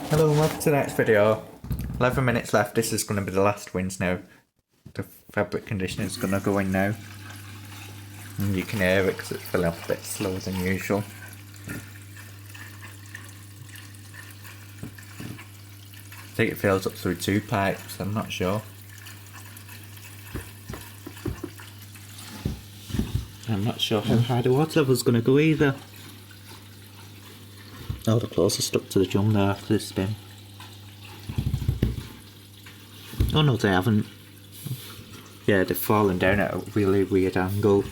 Hello and welcome to the next video. 11 minutes left, this is going to be the last wins now. The fabric conditioner is going to go in now. And you can hear it because it's filling up a bit slower than usual. I think it fills up through 2 pipes, I'm not sure. I'm not sure how high the water level is going to go either. Oh, the clothes are stuck to the drum there after this spin. Oh no, they haven't. Yeah, they've fallen down at a really weird angle.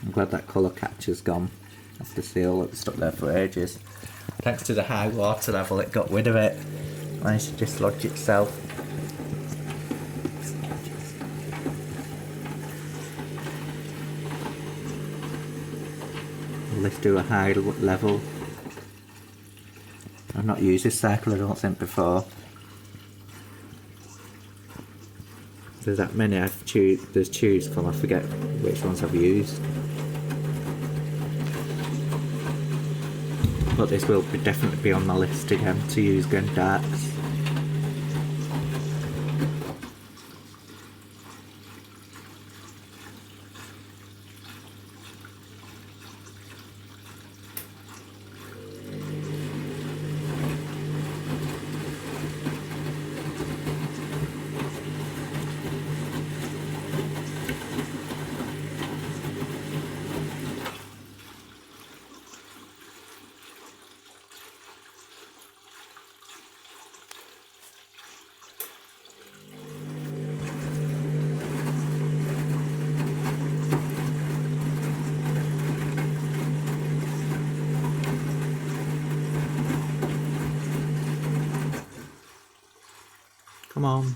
I'm glad that colour catcher's gone. That's the seal that was stuck there for ages. Thanks to the high water level, it got rid of it. Managed to dislodge itself. Lift to a high level. I've not used this cycle, I don't think, before. There's that many there's choose from, I forget which ones I've used. But this will definitely be on my list again to use again darks. Come on.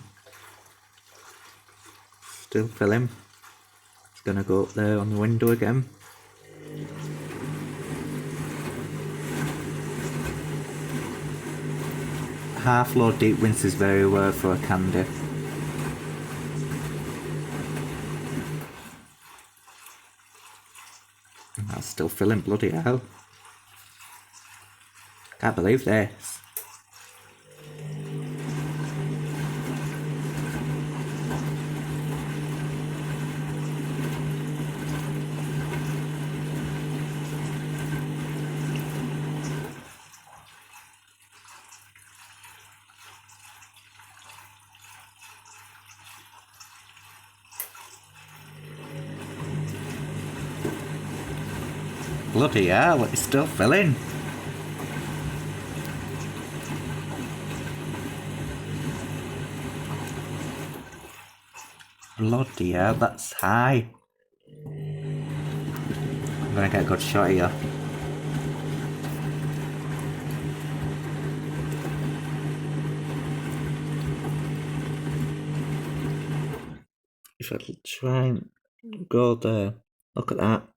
Still filling. It's gonna go up there on the window again. Half load deep rinses very well for a candy. That's still filling, bloody hell. Can't believe this. Bloody hell, it's still filling. Bloody hell, that's high. I'm gonna get a good shot here. If I try and go there, look at that.